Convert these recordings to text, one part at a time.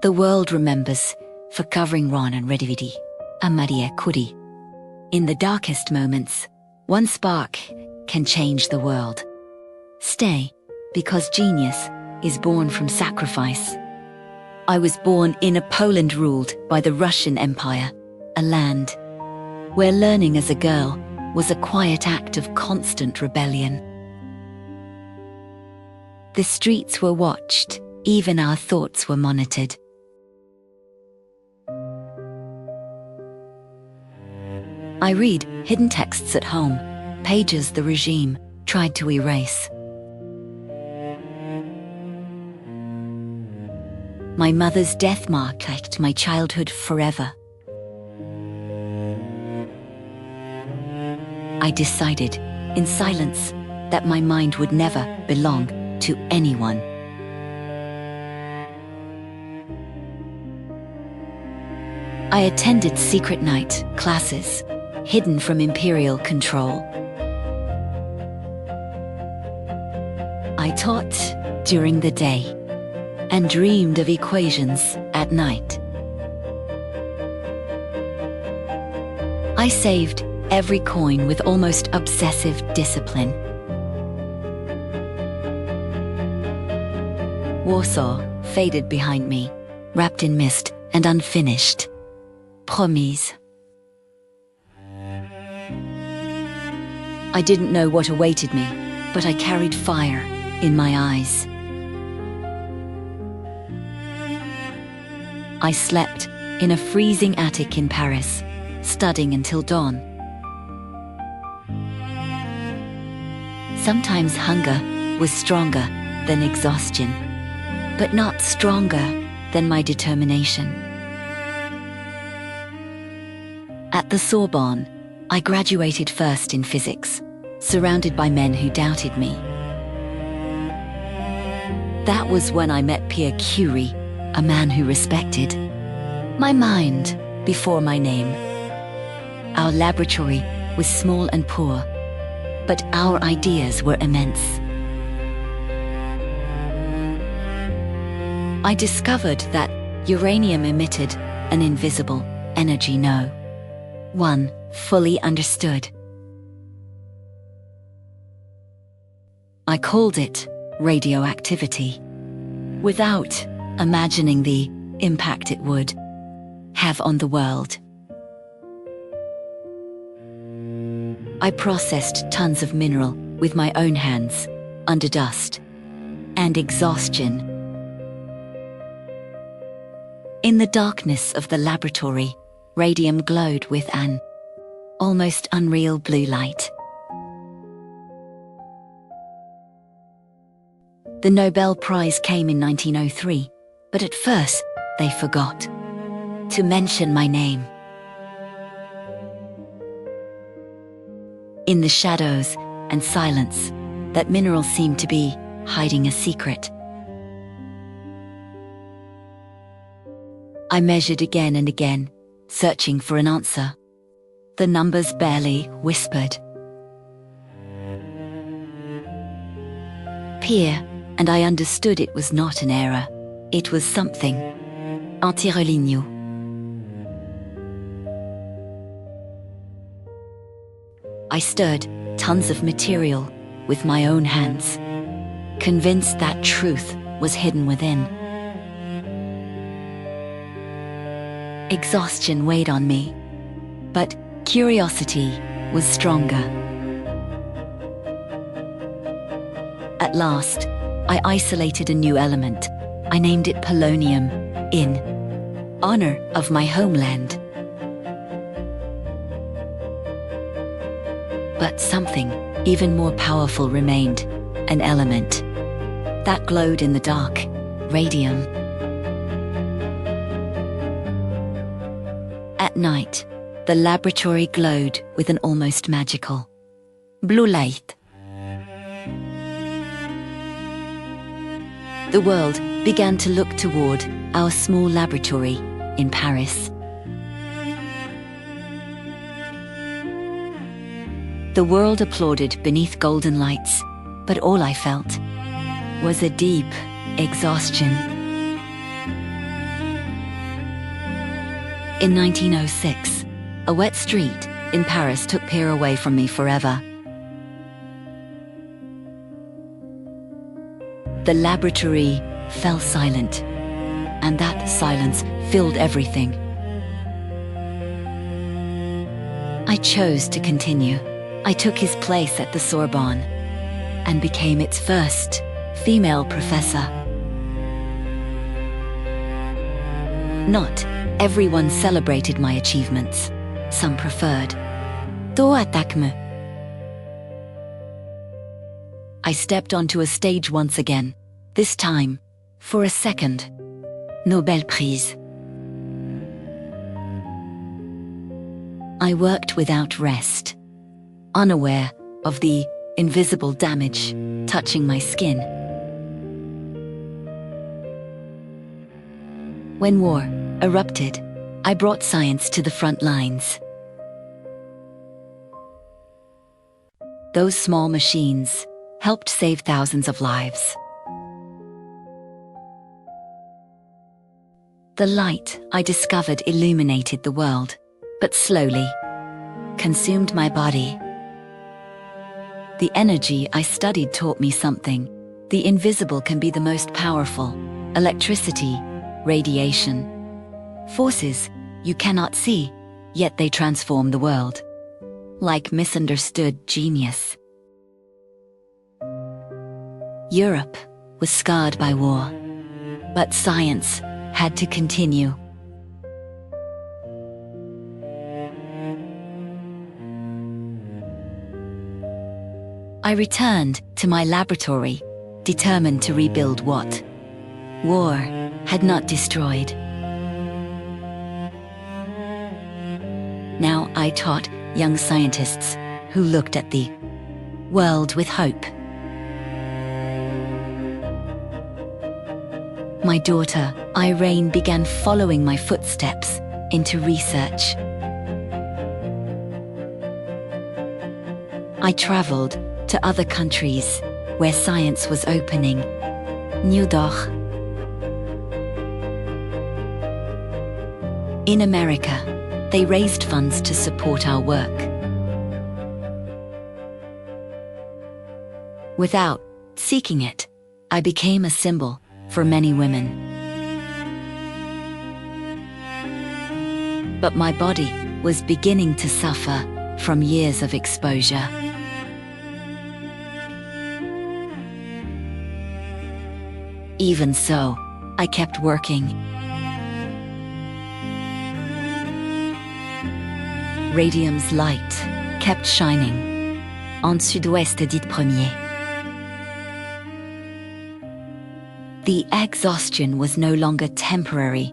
the world remembers for covering Ron and radioactivity, and Marie Curie. In the darkest moments, one spark can change the world. Stay, because genius is born from sacrifice. I was born in a Poland ruled by the Russian Empire, a land where learning as a girl was a quiet act of constant rebellion. The streets were watched, even our thoughts were monitored. I read hidden texts at home, pages the regime tried to erase. My mother's death marked my childhood forever. I decided, in silence, that my mind would never belong to anyone. I attended secret night classes, hidden from imperial control. I taught during the day and dreamed of equations at night. I saved every coin with almost obsessive discipline. Warsaw faded behind me, wrapped in mist and unfinished. Promise. I didn't know what awaited me, but I carried fire in my eyes. I slept in a freezing attic in Paris, studying until dawn. Sometimes hunger was stronger than exhaustion, but not stronger than my determination. At the Sorbonne, I graduated first in physics, surrounded by men who doubted me. That was when I met Marie Curie, a man who respected my mind before my name. Our laboratory was small and poor, but our ideas were immense. I discovered that uranium emitted an invisible energy no one fully understood. I called it radioactivity, without imagining the impact it would have on the world. I processed tons of mineral with my own hands, under dust and exhaustion. In the darkness of the laboratory, radium glowed with an almost unreal blue light. The Nobel Prize came in 1903, but at first they forgot to mention my name. In the shadows and silence, that mineral seemed to be hiding a secret. I measured again and again, searching for an answer. The numbers barely whispered. Peer, and I understood it was not an error. It was something anti-religno. I stirred tons of material with my own hands, convinced that truth was hidden within. Exhaustion weighed on me, but curiosity was stronger. At last, I isolated a new element. I named it polonium, in honor of my homeland. But something even more powerful remained, an element that glowed in the dark, radium. At night, the laboratory glowed with an almost magical blue light. The world began to look toward our small laboratory in Paris. The world applauded beneath golden lights, but all I felt was a deep exhaustion. In 1906, a wet street in Paris took Pierre away from me forever. The laboratory fell silent, and that silence filled everything. I chose to continue. I took his place at the Sorbonne and became its first female professor. Not everyone celebrated my achievements. Some preferred. I stepped onto a stage once again, this time for a second Nobel Prize. I worked without rest, unaware of the invisible damage touching my skin. When war erupted, I brought science to the front lines. Those small machines helped save thousands of lives. The light I discovered illuminated the world, but slowly consumed my body. The energy I studied taught me something. The invisible can be the most powerful. Electricity, radiation, forces you cannot see, yet they transform the world. Like misunderstood genius. Europe was scarred by war, but science had to continue. I returned to my laboratory, determined to rebuild what war had not destroyed. Now I taught young scientists who looked at the world with hope. My daughter, Irene, began following my footsteps into research. I traveled to other countries where science was opening new doors. In America, they raised funds to support our work. Without seeking it, I became a symbol for many women. But my body was beginning to suffer from years of exposure. Even so, I kept working. Radium's light kept shining en sud-ouest dit premier. The exhaustion was no longer temporary.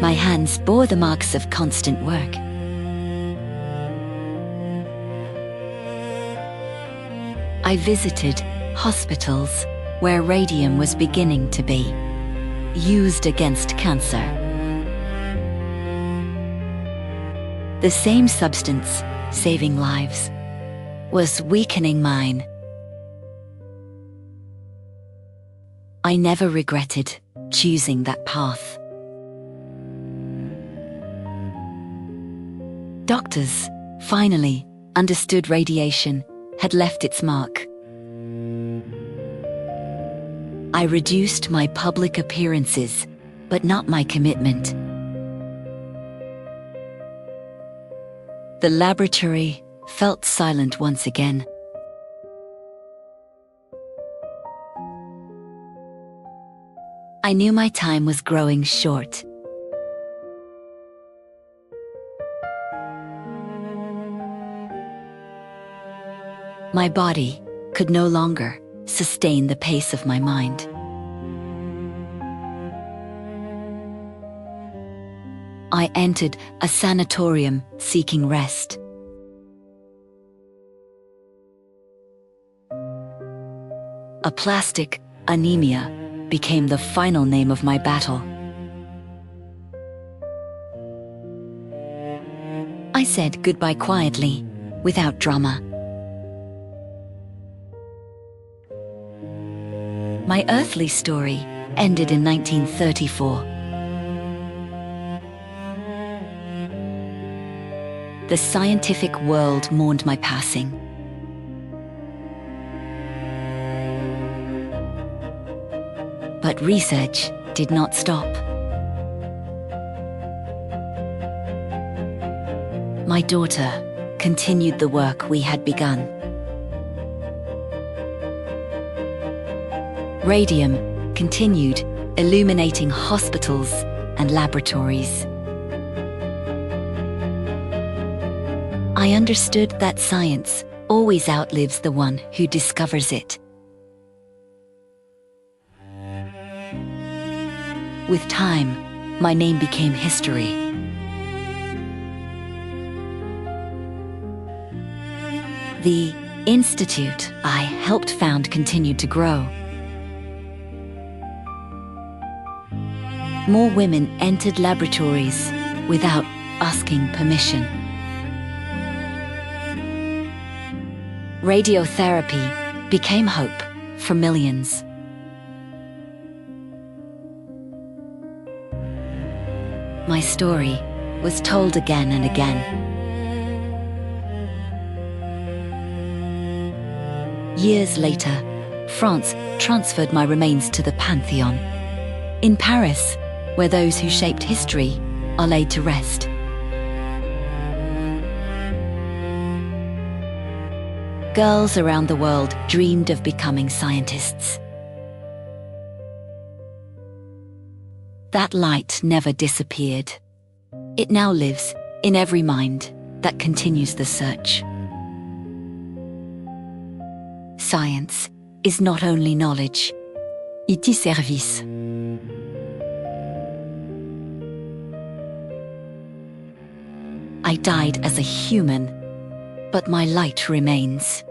My hands bore the marks of constant work. I visited hospitals where radium was beginning to be used against cancer. The same substance saving lives was weakening mine. I never regretted choosing that path. Doctors finally understood radiation had left its mark. I reduced my public appearances, but not my commitment. The laboratory felt silent once again. I knew my time was growing short. My body could no longer sustain the pace of my mind. I entered a sanatorium seeking rest. Aplastic anemia became the final name of my battle. I said goodbye quietly, without drama. My earthly story ended in 1934. The scientific world mourned my passing. But research did not stop. My daughter continued the work we had begun. Radium continued illuminating hospitals and laboratories. I understood that science always outlives the one who discovers it. With time, my name became history. The institute I helped found continued to grow. More women entered laboratories without asking permission. Radiotherapy became hope for millions. My story was told again and again. Years later, France transferred my remains to the Pantheon. In Paris, where those who shaped history are laid to rest. Girls around the world dreamed of becoming scientists. That light never disappeared. It now lives in every mind that continues the search. Science is not only knowledge, it is service. I died as a human, but my light remains.